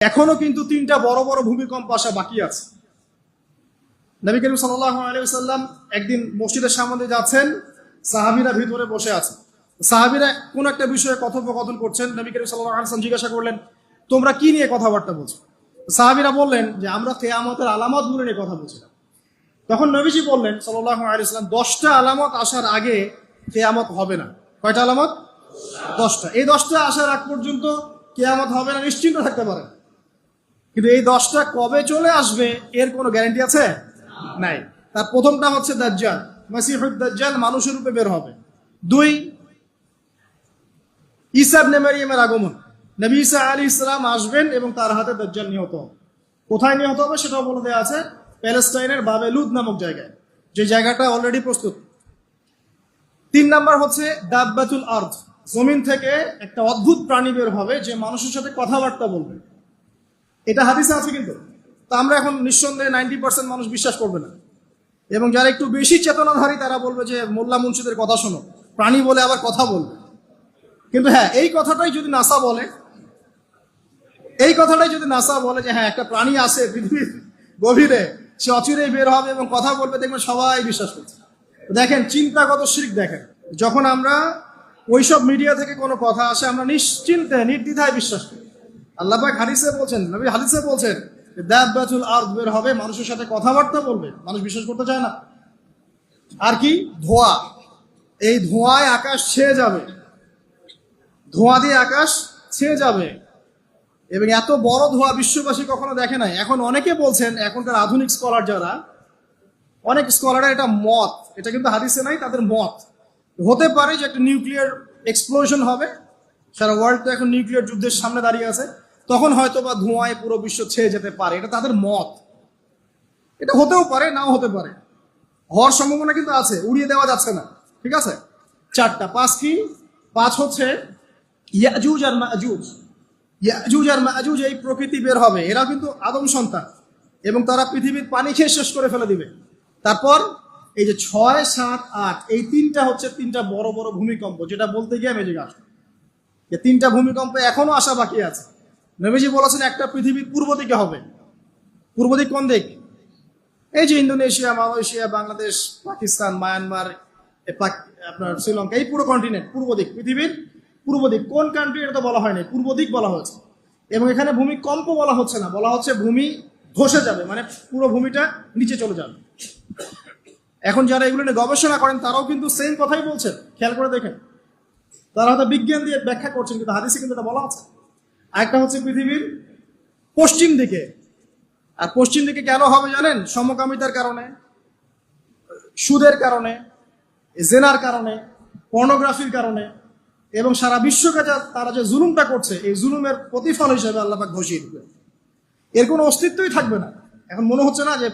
এখনো কিন্তু তিনটা বড় বড় ভূমিকম্প আসা বাকি আছে। নবী করিম সাল্লাল্লাহু আলাইহি ওয়াসাল্লাম একদিন মসজিদের সামনে যাচ্ছেন, সাহাবীরা ভিতরে বসে আছে। সাহাবীরা কোন একটা বিষয়ে কথোপকথন করছেন। নবী করিম সাল্লাল্লাহু আলাইহি ওয়াসাল্লাম জিজ্ঞাসা করলেন, তোমরা কি নিয়ে কথাবার্তা বলছো? সাহাবীরা বললেন যে আমরা কিয়ামতের আলামতগুলো নিয়ে কথা বলছিলাম। তখন নবীজি বললেন সাল্লাল্লাহু আলাইহি ওয়াসাল্লাম, 10টা আলামত আসার আগে কিয়ামত হবে না। কয়টা আলামত? 10টা। এই 10টা আসার আগ পর্যন্ত কিয়ামত হবে না, নিশ্চিন্ত থাকতে পারেন। কিন্তু এই 10টা কবে চলে আসবে এর কোনো গ্যারান্টি আছে? নাই। তার প্রথমটা হচ্ছে দাজ্জাল, মাসিহুদ দাজ্জাল মানুষের রূপে বের হবে। 2, ঈসা ইবনে মারইয়ামের আগমন। নবী ঈসা আলাইহিস সালাম আসবেন এবং তার হাতে দাজ্জাল নিহত হবে। কোথায় নিহত হবে সেটাও বলে দেওয়া আছে, প্যালেস্টাইনের বাবেলুদ নামক জায়গায়, যে জায়গাটা অলরেডি প্রস্তুত। 3 নাম্বার হচ্ছে দাব্বাতুল আরদ, জমিন থেকে একটা অদ্ভুত প্রাণী বের হবে যে মানুষের সাথে কথাবার্তা বলবে। এটা হাদিসে আছে, কিন্তু তা আমরা এখন নিঃসন্দেহে 90% মানুষ বিশ্বাস করবে না। এবং যারা একটু বেশি চেতনাধারী তারা বলবে যে মোল্লা মুন্সিদের কথা শোনো, প্রাণী বলে আবার কথা বলবে। কিন্তু হ্যাঁ, এই কথাটাই যদি নাসা বলে, যে হ্যাঁ একটা প্রাণী আছে পৃথিবীর গভীরে, সে অচিরেই বের হবে এবং কথা বলবে, দেখবেন সবাই বিশ্বাস করছে। দেখেন চিন্তাগত শিরক। দেখেন যখন আমরা ওইসব মিডিয়া থেকে কোনো কথা আসে, আমরা নিশ্চিন্তে নির্দ্বিধায় বিশ্বাস করি। আল্লাহ পাক হাদিসে বলছেন, নবী হাদিসে বলছেন দাব্বাতুল আরদ বের হবে, মানুষের সাথে কথাবার্তা বলবে, মানুষ বিশ্বাস করতে চায় না। আর কি? ধোঁয়া। এই ধোঁয়ায় আকাশ ছেয়ে যাবে, ধোঁয়া দিয়ে আকাশ ছেয়ে যাবে। এবং এত বড় ধোঁয়া বিশ্ববাসী কখনো দেখে নাই। এখন অনেকে বলছেন, এখনকার আধুনিক স্কলার যারা, অনেক স্কলাররা এটা মত, এটা কিন্তু হাদিসে নাই, তাদের মত হতে পারে যে একটা নিউক্লিয়ার এক্সপ্লোশন হবে। সারা ওয়ার্ল্ড তো এখন নিউক্লিয়ার যুদ্ধের সামনে দাঁড়িয়ে আছে, তখন হয়তো বা ধোঁয়ায় পুরো বিশ্ব ছেয়ে যেতে পারে। এটা তাদের মত। এটা হতেও পারে, নাও হতে পারে, হওয়ার সম্ভাবনা কিন্তু আছে, উড়িয়ে দেওয়া যাচ্ছে না। ঠিক আছে, 4টা। 5 কি? 5 হচ্ছে ইয়াজুজ আর মাজুজ। ইয়াজুজ আর মাজুজ এই প্রকৃতি বের হবে, এরা কিন্তু আদম সন্তান এবং তারা পৃথিবীর পানি খেয়ে শেষ করে ফেলে দিবে। তারপর এই যে 6, 7, 8, এই 3টা হচ্ছে 3টা বড় বড় ভূমিকম্প, যেটা বলতে গিয়ে আমি জিজ্ঞাসা করি যে 3টা ভূমিকম্প এখনো আসা বাকি আছে। নবীজি বলেছেন একটা পৃথিবীর পূর্ব দিকে হবে। পূর্ব দিক কোন দিক? এই যে Indonesia, Malaysia, Bangladesh, Pakistan, Myanmar, আপনার শ্রীলঙ্কা, এই পুরো কন্টিনেন্ট পূর্ব দিক, পৃথিবীর পূর্ব দিক। কোন কান্ট্রি এটা তো বলা হয়নি, পূর্ব দিক বলা হয়েছে। এবং এখানে ভূমিকম্প বলা হচ্ছে না, বলা হচ্ছে ভূমি ধসে যাবে, মানে পুরো ভূমিটা নিচে চলে যাবে। এখন যারা এগুলো নিয়ে গবেষণা করেন তারাও কিন্তু সেম কথাই বলছেন, খেয়াল করে দেখেন। তারা হয়তো বিজ্ঞান দিয়ে ব্যাখ্যা করছেন, কিন্তু হাদিসে কিন্তু এটা বলা আছে। আরেকটা হচ্ছে পৃথিবীর পশ্চিম দিকে। আর পশ্চিম দিকে কেন হবে জানেন? সমকামিতার কারণে, সুদের কারণে, জেনার কারণে, পর্নোগ্রাফির কারণে, এবং সারা বিশ্বকে তারা যে জুলুমটা করছে, এই জুলুমের প্রতিফল হিসেবে আল্লাহ পাক ঘোষিয়ে দিবে। এর কোনো অস্তিত্বই থাকবে না। এখন মনে হচ্ছে না যে